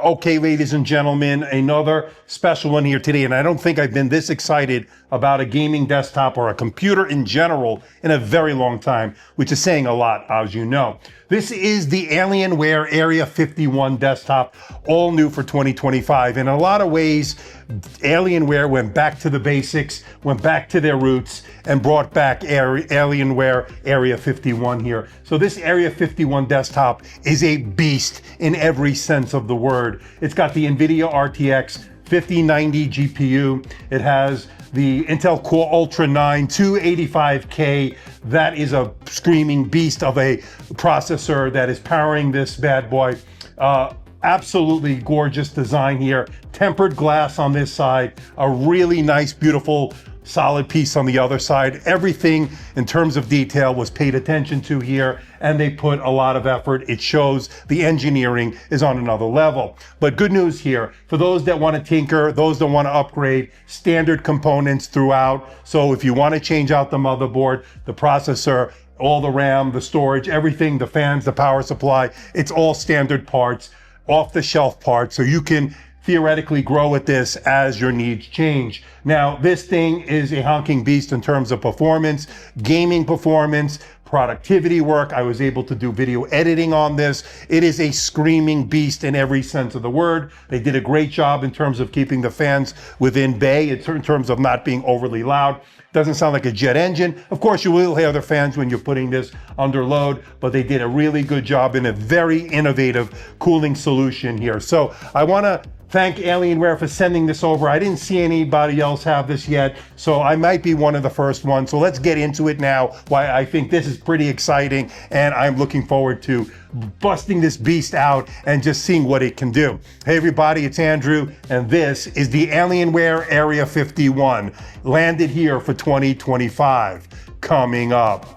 Okay, ladies and gentlemen, another special one here today, and I don't think I've been this excited about a gaming desktop or a computer in general in a very long time, which is saying a lot, as you know. This is the Alienware Area-51 desktop, all new for 2025. In a lot of ways, Alienware went back to the basics, went back to their roots, and brought back Alienware Area-51 here. So this Area-51 desktop is a beast in every sense of the word. It's got the NVIDIA RTX 5090 GPU. It has the Intel Core Ultra 9 285K. That is a screaming beast of a processor that is powering this bad boy. Absolutely gorgeous design here. Tempered glass on this side, a really nice, beautiful, solid piece on the other side. Everything in terms of detail was paid attention to here, and they put a lot of effort. It shows the engineering is on another level. But good news here, for those that want to tinker, those that want to upgrade, standard components throughout. So if you want to change out the motherboard, the processor, all the RAM, the storage, everything, the fans, the power supply, it's all standard parts, off-the-shelf parts, so you can theoretically grow with this as your needs change. Now, this thing is a honking beast in terms of performance, gaming performance, productivity work. I was able to do video editing on this. It is a screaming beast in every sense of the word. They did a great job in terms of keeping the fans within bay, in terms of not being overly loud. Doesn't sound like a jet engine. Of course, you will hear the fans when you're putting this under load, but they did a really good job in a very innovative cooling solution here. So I want to thank Alienware for sending this over. I didn't see anybody else have this yet, so I might be one of the first ones. So let's get into it now, why I think this is pretty exciting, and I'm looking forward to busting this beast out and just seeing what it can do. Hey everybody, it's Andrew, and this is the Alienware Area-51, landed here for 2025, coming up.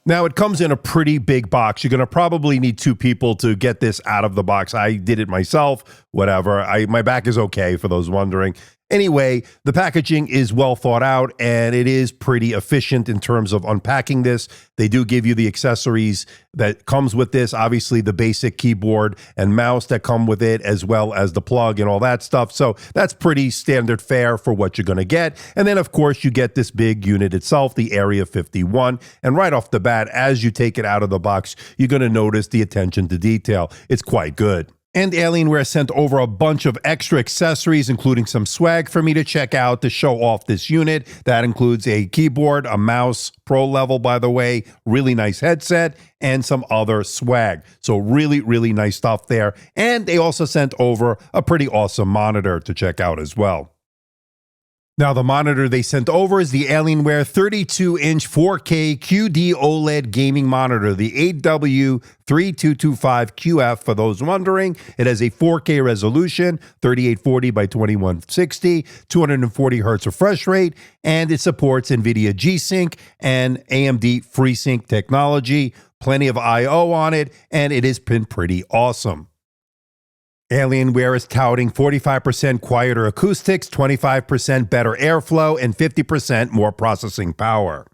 Now, it comes in a pretty big box. You're going to probably need two people to get this out of the box. I did it myself, whatever. My back is okay, for those wondering. Anyway, the packaging is well thought out, and it is pretty efficient in terms of unpacking this. They do give you the accessories that comes with this, obviously the basic keyboard and mouse that come with it, as well as the plug and all that stuff. So that's pretty standard fare for what you're going to get. And then, of course, you get this big unit itself, the Area-51. And right off the bat, as you take it out of the box, you're going to notice the attention to detail. It's quite good. And Alienware sent over a bunch of extra accessories, including some swag for me to check out to show off this unit. That includes a keyboard, a mouse, pro level, by the way, really nice headset, and some other swag. So really, really nice stuff there. And they also sent over a pretty awesome monitor to check out as well. Now, the monitor they sent over is the Alienware 32-inch 4K QD OLED gaming monitor, the 8W3225QF, for those wondering. It has a 4K resolution, 3840 by 2160, 240 hertz refresh rate, and it supports NVIDIA G-Sync and AMD FreeSync technology. Plenty of I/O on it, and it has been pretty awesome. Alienware is touting 45% quieter acoustics, 25% better airflow, and 50% more processing power.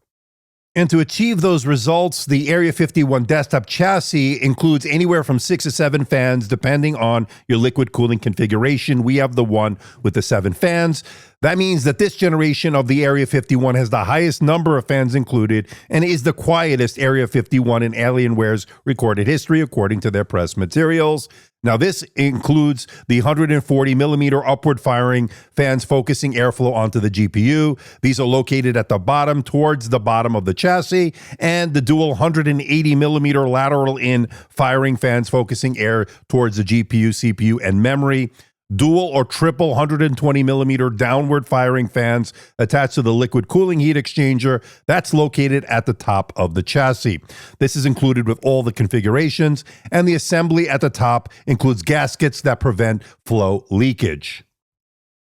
And to achieve those results, the Area-51 desktop chassis includes anywhere from 6 to 7 fans, depending on your liquid cooling configuration. We have the one with the 7 fans. That means that this generation of the Area-51 has the highest number of fans included and is the quietest Area-51 in Alienware's recorded history, according to their press materials. Now, this includes the 140 millimeter upward firing fans focusing airflow onto the GPU. These are located at the bottom, towards the bottom of the chassis, and the dual 180 millimeter lateral in firing fans focusing air towards the GPU, CPU, and memory. Dual or triple 120 millimeter downward firing fans attached to the liquid cooling heat exchanger that's located at the top of the chassis. This is included with all the configurations, and the assembly at the top includes gaskets that prevent flow leakage.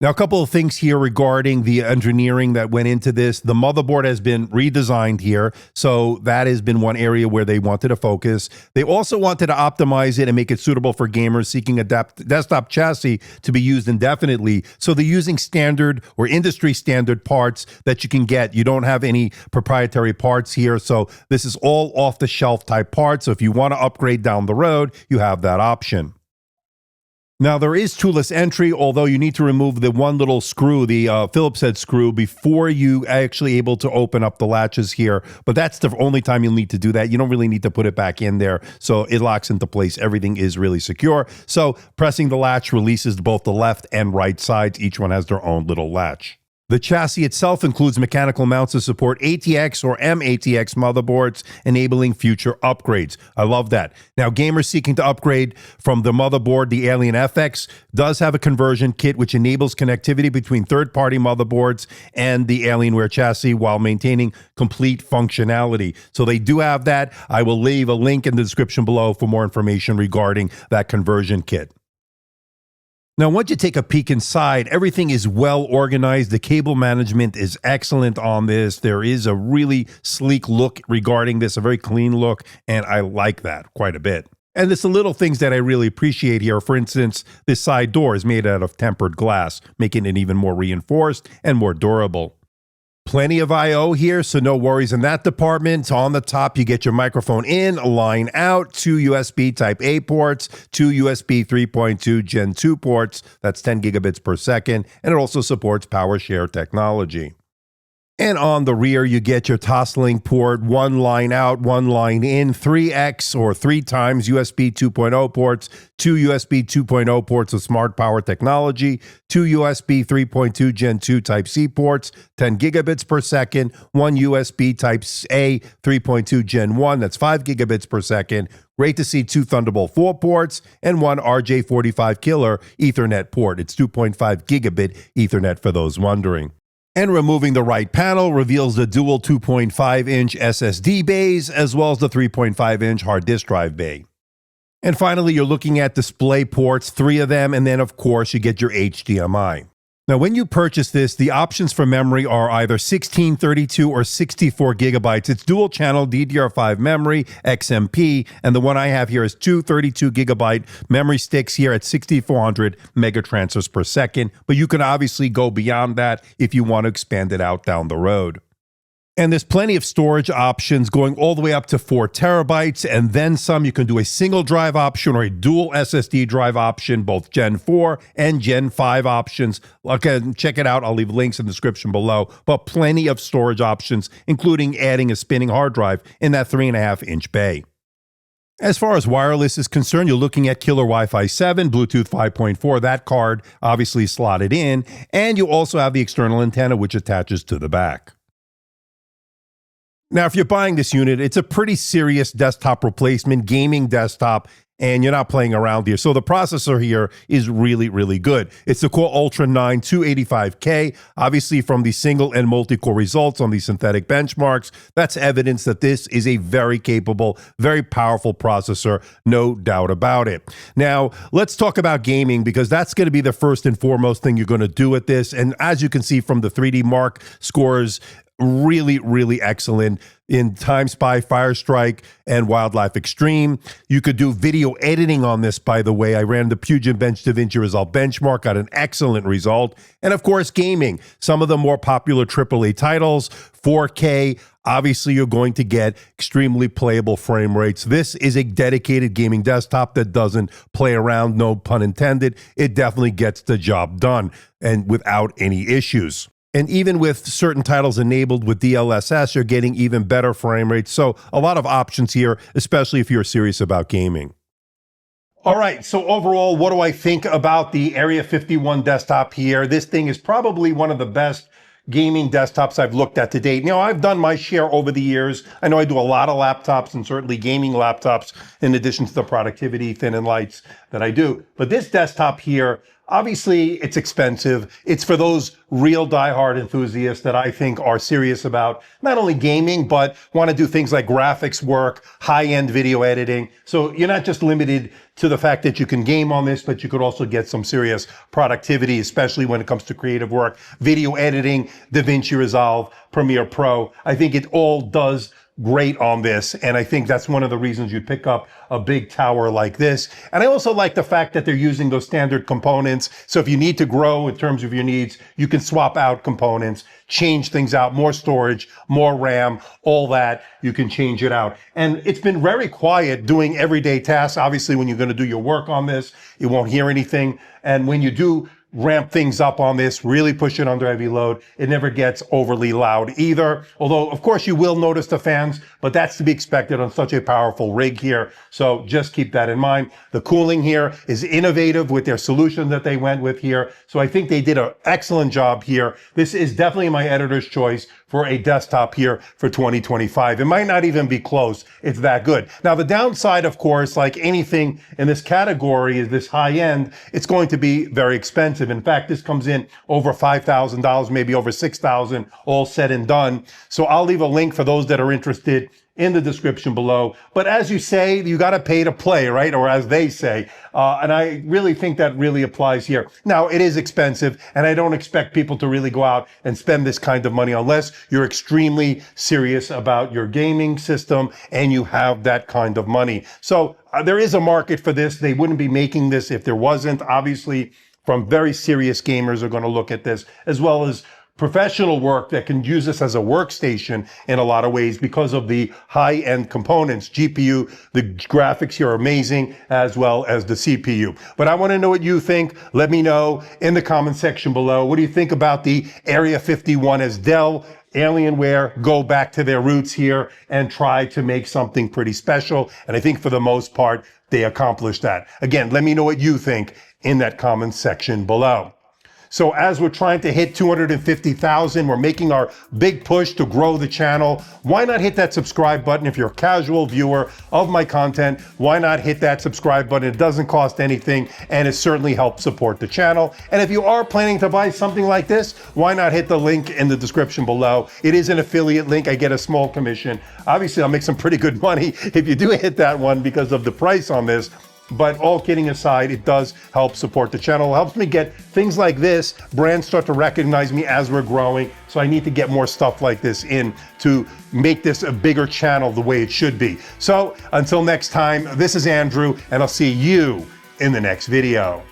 Now, a couple of things here regarding the engineering that went into this. The motherboard has been redesigned here, so that has been one area where they wanted to focus. They also wanted to optimize it and make it suitable for gamers seeking a desktop chassis to be used indefinitely. So they're using standard or industry standard parts that you can get. You don't have any proprietary parts here, so this is all off-the-shelf type parts. So if you want to upgrade down the road, you have that option. Now, there is toolless entry, although you need to remove the one little screw, the Phillips head screw, before you actually able to open up the latches here. But that's the only time you'll need to do that. You don't really need to put it back in there. So it locks into place. Everything is really secure. So pressing the latch releases both the left and right sides. Each one has their own little latch. The chassis itself includes mechanical mounts to support ATX or MATX motherboards, enabling future upgrades. I love that. Now, gamers seeking to upgrade from the motherboard, the Alien FX does have a conversion kit which enables connectivity between third-party motherboards and the Alienware chassis while maintaining complete functionality. So they do have that. I will leave a link in the description below for more information regarding that conversion kit. Now, once you take a peek inside, everything is well organized. The cable management is excellent on this. There is a really sleek look regarding this, a very clean look, and I like that quite a bit. And there's the little things that I really appreciate here. For instance, this side door is made out of tempered glass, making it even more reinforced and more durable. Plenty of I/O here, so no worries in that department. On the top, you get your microphone in, a line out, 2 USB Type-A ports, 2 USB 3.2 Gen 2 ports, that's 10 gigabits per second, and it also supports PowerShare technology. And on the rear, you get your Toslink port, 1 line out, 1 line in, 3x or 3 times USB 2.0 ports, 2 USB 2.0 ports of smart power technology, 2 USB 3.2 Gen 2 Type-C ports, 10 gigabits per second, 1 USB Type-A 3.2 Gen 1, that's 5 gigabits per second. Great to see 2 Thunderbolt 4 ports and 1 RJ45 killer Ethernet port. It's 2.5 gigabit Ethernet for those wondering. And removing the right panel reveals the dual 2.5-inch SSD bays as well as the 3.5-inch hard disk drive bay. And finally, you're looking at display ports, 3 of them, and then of course you get your HDMI. Now, when you purchase this, the options for memory are either 16, 32, or 64 gigabytes. It's dual channel DDR5 memory, XMP, and the one I have here is 2 32 gigabyte memory sticks here at 6,400 megatransfers per second. But you can obviously go beyond that if you want to expand it out down the road. And there's plenty of storage options going all the way up to 4 terabytes and then some. You can do a single drive option or a dual SSD drive option, both Gen 4 and Gen 5 options. Okay, check it out. I'll leave links in the description below. But plenty of storage options, including adding a spinning hard drive in that 3.5-inch bay. As far as wireless is concerned, you're looking at killer Wi-Fi 7, Bluetooth 5.4, that card obviously slotted in. And you also have the external antenna, which attaches to the back. Now, if you're buying this unit, it's a pretty serious desktop replacement, gaming desktop, and you're not playing around here. So the processor here is really, really good. It's the Core Ultra 9 285K. Obviously, from the single and multi-core results on the synthetic benchmarks, that's evidence that this is a very capable, very powerful processor, no doubt about it. Now, let's talk about gaming, because that's going to be the first and foremost thing you're going to do with this. And as you can see from the 3D Mark scores, really, really excellent in Time Spy, Firestrike, and Wildlife Extreme. You could do video editing on this, by the way. I ran the Puget Bench DaVinci Resolve benchmark, got an excellent result. And of course, gaming. Some of the more popular AAA titles, 4K. Obviously, you're going to get extremely playable frame rates. This is a dedicated gaming desktop that doesn't play around, no pun intended. It definitely gets the job done and without any issues. And even with certain titles enabled with DLSS, you're getting even better frame rates. So a lot of options here, especially if you're serious about gaming. All right, so overall, what do I think about the Area-51 desktop here? This thing is probably one of the best gaming desktops I've looked at to date. You know, I've done my share over the years. I know I do a lot of laptops and certainly gaming laptops in addition to the productivity, thin and lights that I do. But this desktop here, obviously it's expensive. It's for those real diehard enthusiasts that I think are serious about not only gaming, but want to do things like graphics work, high-end video editing. So you're not just limited to the fact that you can game on this, but you could also get some serious productivity, especially when it comes to creative work, video editing, DaVinci Resolve, Premiere Pro. I think it all does great on this, and I think that's one of the reasons you'd pick up a big tower like this. And I also like the fact that they're using those standard components. So if you need to grow in terms of your needs, you can swap out components, change things out, more storage, more RAM, all that, you can change it out. And it's been very quiet doing everyday tasks. Obviously, when you're going to do your work on this, you won't hear anything. And when you do ramp things up on this, really push it under heavy load, it never gets overly loud either. Although, of course, you will notice the fans, but that's to be expected on such a powerful rig here. So just keep that in mind. The cooling here is innovative with their solution that they went with here. So I think they did an excellent job here. This is definitely my editor's choice for a desktop here for 2025. It might not even be close. It's that good. Now, the downside, of course, like anything in this category, is this high end, it's going to be very expensive. In fact, this comes in over $5,000, maybe over $6,000, all said and done. So I'll leave a link for those that are interested in the description below. But as you say, you got to pay to play, right? Or as they say. And I really think that really applies here. Now, it is expensive, and I don't expect people to really go out and spend this kind of money unless you're extremely serious about your gaming system and you have that kind of money. So there is a market for this. They wouldn't be making this if there wasn't. Obviously, from very serious gamers are going to look at this, as well as professional work that can use this as a workstation in a lot of ways because of the high-end components. GPU, the graphics here are amazing, as well as the CPU. But I want to know what you think. Let me know in the comment section below. What do you think about the Area-51 as Dell? Alienware go back to their roots here and try to make something pretty special. And I think for the most part, they accomplished that. Again, let me know what you think in that comment section below. So as we're trying to hit 250,000, we're making our big push to grow the channel. Why not hit that subscribe button? If you're a casual viewer of my content, why not hit that subscribe button? It doesn't cost anything, and it certainly helps support the channel. And if you are planning to buy something like this, why not hit the link in the description below? It is an affiliate link. I get a small commission. Obviously, I'll make some pretty good money if you do hit that one because of the price on this. But all kidding aside, it does help support the channel. It helps me get things like this. Brands start to recognize me as we're growing. So I need to get more stuff like this in to make this a bigger channel the way it should be. So until next time, this is Andrew, and I'll see you in the next video.